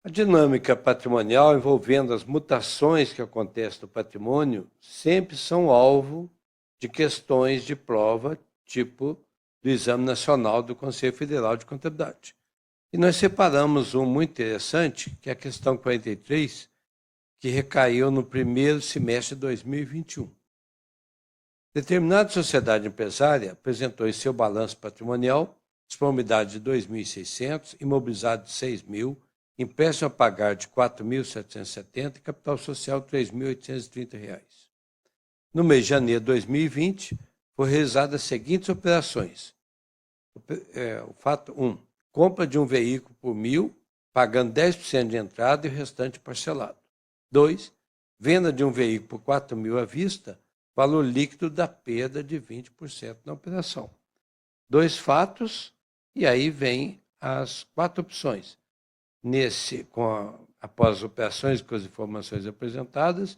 A dinâmica patrimonial envolvendo as mutações que acontecem no patrimônio sempre são alvo de questões de prova, tipo do Exame Nacional do Conselho Federal de Contabilidade. E nós separamos um muito interessante, que é a questão 43, que recaiu no primeiro semestre de 2021. Determinada sociedade empresária apresentou em seu balanço patrimonial disponibilidade de 2.600, imobilizado de 6.000, empréstimo a pagar de 4.770 e capital social de R$ 3.830. No mês de janeiro de 2020, foram realizadas as seguintes operações. O fato 1. Compra de um veículo por 1.000, pagando 10% de entrada e o restante parcelado. 2. Venda de um veículo por 4.000 à vista, valor líquido da perda de 20% na operação. 2 fatos, e aí vem as 4 opções. Após as operações com as informações apresentadas,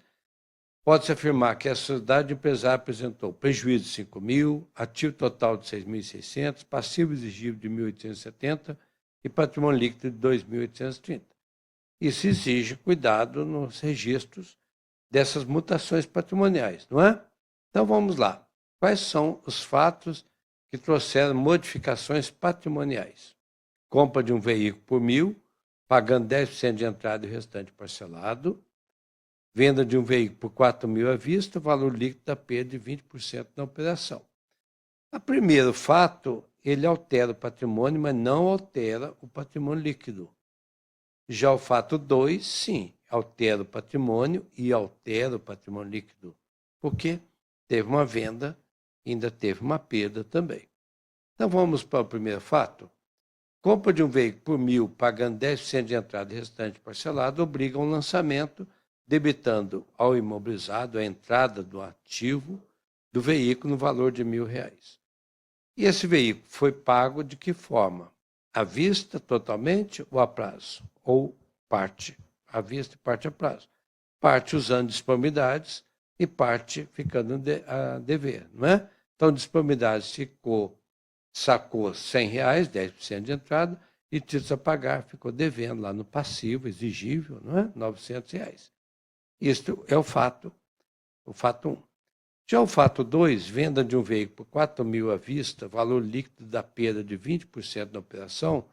pode-se afirmar que a sociedade empresária apresentou prejuízo de 5.000, ativo total de 6.600, passivo exigível de 1.870 e patrimônio líquido de 2.830. Isso exige cuidado nos registros dessas mutações patrimoniais, não é? Então vamos lá. Quais são os fatos que trouxeram modificações patrimoniais? Compra de um veículo por 1.000, pagando 10% de entrada e o restante parcelado. Venda de um veículo por 4.000 à vista, valor líquido da perda de 20% na operação. O primeiro fato, ele altera o patrimônio, mas não altera o patrimônio líquido. Já o fato 2, sim, altera o patrimônio e altera o patrimônio líquido. Por quê? Teve uma venda, ainda teve uma perda também. Então vamos para o primeiro fato. Compra de um veículo por 1.000, pagando 10% de entrada e restante parcelado, obriga um lançamento, debitando ao imobilizado a entrada do ativo do veículo no valor de R$ 1.000. E esse veículo foi pago de que forma? À vista totalmente ou a prazo? Ou parte à vista e parte a prazo? Parte usando disponibilidades e parte ficando a dever, não é? Então, disponibilidades sacou R$ 100, 10% de entrada, e títulos a pagar ficou devendo lá no passivo exigível, não é? R$ 900. Isto é o fato 1. Já o fato 2, venda de um veículo por 4.000 à vista, valor líquido da perda de 20% da operação,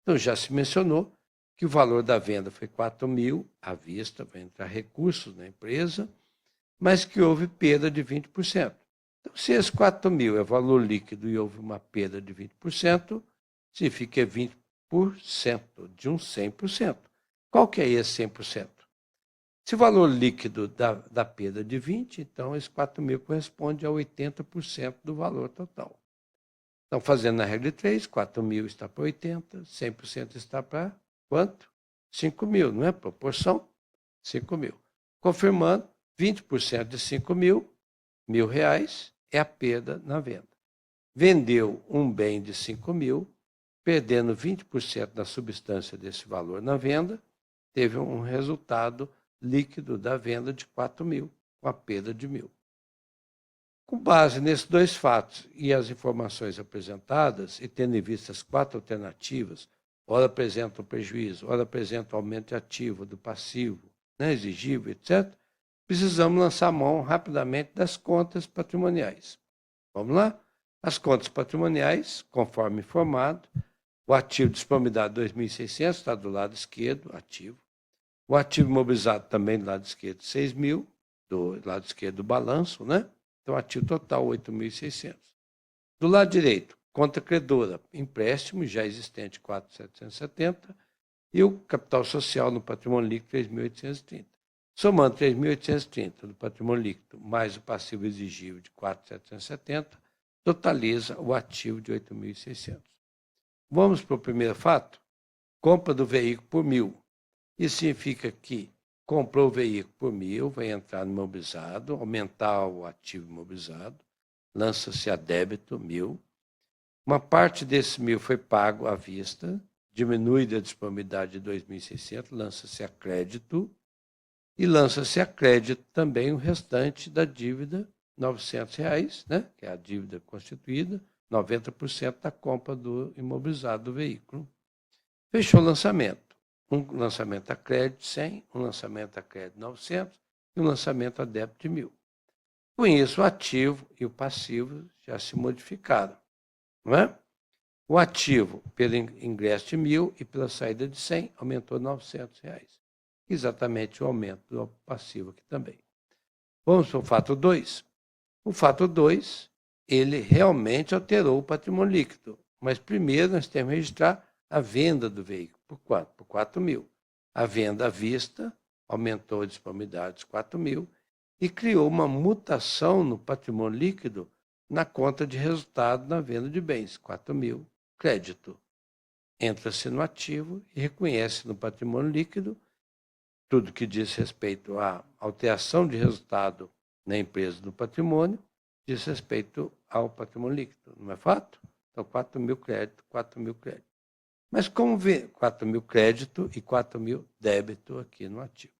então já se mencionou que o valor da venda foi 4.000 à vista, vai entrar recursos na empresa, mas que houve perda de 20%. Então, se esse 4.000 é valor líquido e houve uma perda de 20%, significa que é 20% de um 100%. Qual que é esse 100%? Se o valor líquido da perda é de 20%, então esse 4.000 corresponde a 80% do valor total. Então, fazendo a regra de 3, 4.000 está para 80, 100% está para quanto? 5.000, não é? Proporção? 5.000. Confirmando, 20% de 5.000, R$ 1.000, é a perda na venda. Vendeu um bem de 5.000, perdendo 20% da substância desse valor na venda, teve um resultado líquido da venda de 4.000, com a perda de 1.000. Com base nesses 2 fatos e as informações apresentadas, e tendo em vista as 4 alternativas, ora apresenta o prejuízo, ora apresenta o aumento de ativo, do passivo, né, exigível, etc., precisamos lançar mão rapidamente das contas patrimoniais. Vamos lá? As contas patrimoniais, conforme informado, o ativo de disponibilidade 2.600 está do lado esquerdo, ativo. O ativo imobilizado também do lado esquerdo, 6.000, do lado esquerdo do balanço, né? Então, ativo total, 8.600. Do lado direito, conta credora, empréstimo já existente, 4.770, e o capital social no patrimônio líquido, 3.830. Somando 3.830 do patrimônio líquido mais o passivo exigível de 4.770, totaliza o ativo de 8.600. Vamos para o primeiro fato? Compra do veículo por 1.000. Isso significa que comprou o veículo por 1.000, vai entrar no imobilizado, aumentar o ativo imobilizado, lança-se a débito 1.000. Uma parte desse 1.000 foi pago à vista, diminui a disponibilidade de 2.600, lança-se a crédito, e lança-se a crédito também o restante da dívida, R$ 900, né? Que é a dívida constituída, 90% da compra do imobilizado do veículo. Fechou o lançamento. um lançamento a crédito de 100, um lançamento a crédito de 900 e um lançamento a débito de 1.000. Com isso, o ativo e o passivo já se modificaram. Não é? O ativo, pelo ingresso de 1.000 e pela saída de 100, aumentou R$ 900. Exatamente o aumento do passivo aqui também. Vamos para o fato 2. O fato 2, ele realmente alterou o patrimônio líquido. Mas primeiro nós temos que registrar a venda do veículo. Por quanto? Por 4.000. A venda à vista aumentou a disponibilidade de 4.000 e criou uma mutação no patrimônio líquido na conta de resultado na venda de bens, 4.000, crédito. Entra-se no ativo e reconhece no patrimônio líquido tudo que diz respeito à alteração de resultado na empresa do patrimônio, diz respeito ao patrimônio líquido, não é fato? Então, 4.000 crédito, 4.000 crédito. Mas como ver 4.000 crédito e 4.000 débito aqui no ativo?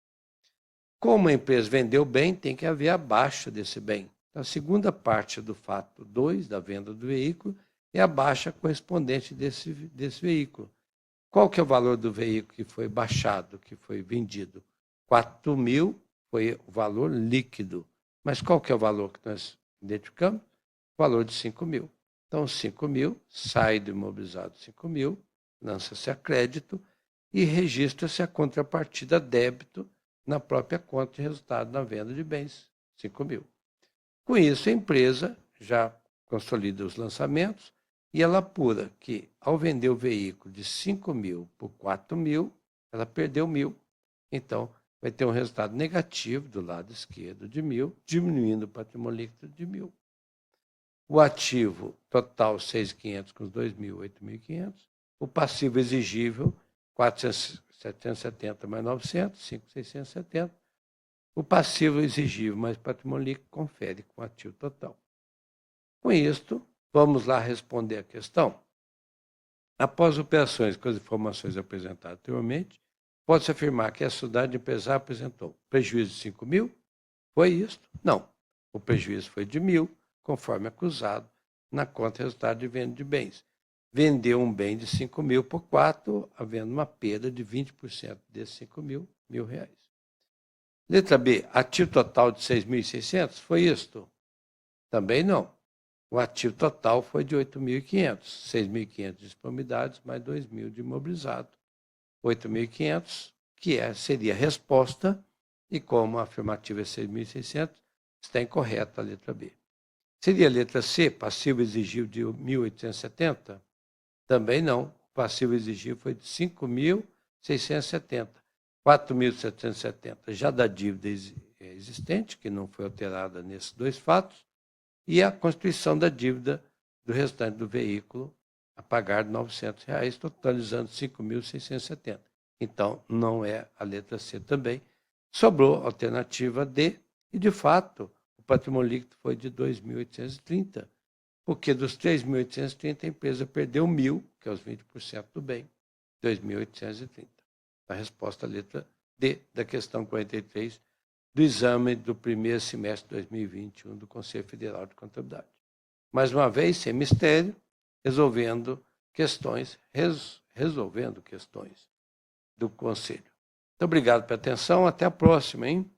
Como a empresa vendeu bem, tem que haver a baixa desse bem. Então, a segunda parte do fato 2, da venda do veículo, é a baixa correspondente desse veículo. Qual que é o valor do veículo que foi baixado, que foi vendido? 4.000 foi o valor líquido. Mas qual que é o valor que nós identificamos? O valor de 5.000. Então, 5.000, sai do imobilizado 5.000, lança-se a crédito e registra-se a contrapartida débito na própria conta de resultado na venda de bens, 5.000. Com isso, a empresa já consolida os lançamentos e ela apura que, ao vender o veículo de 5.000 por 4.000, ela perdeu 1.000. Então, vai ter um resultado negativo do lado esquerdo de 1.000, diminuindo o patrimônio líquido de 1.000. O ativo total, 6.500 com os 2.000, 8.500. O passivo exigível, 4.770 mais 900, 5.670. O passivo exigível mais patrimônio líquido confere com o ativo total. Com isto, vamos lá responder a questão. Após operações com as informações apresentadas anteriormente, pode-se afirmar que a sociedade empresária apresentou prejuízo de 5.000? Foi isto? Não. O prejuízo foi de 1.000, conforme acusado, na conta de resultado de venda de bens. Vendeu um bem de 5.000 por 4, havendo uma perda de 20% desses 5.000, R$ 1.000. Letra B, ativo total de 6.600? Foi isto? Também não. O ativo total foi de 8.500, 6.500 de disponibilidades mais 2.000 de imobilizado. 8.500, que seria a resposta, e como a afirmativa é 6.600, está incorreta a letra B. Seria a letra C, passivo exigível de 1.870? Também não. O passivo exigível foi de 5.670. 4.770 já da dívida existente, que não foi alterada nesses dois fatos, e a constituição da dívida do restante do veículo a pagar R$ 900, totalizando 5.670. Então, não é a letra C também. Sobrou a alternativa D, e, de fato, o patrimônio líquido foi de 2.830, porque dos 3.830 a empresa perdeu 1.000, que é os 20% do bem, 2.830. A resposta à letra D da questão 43 do exame do primeiro semestre de 2021 do Conselho Federal de Contabilidade. Mais uma vez, sem mistério, resolvendo questões do Conselho. Muito obrigado pela atenção, até a próxima, hein?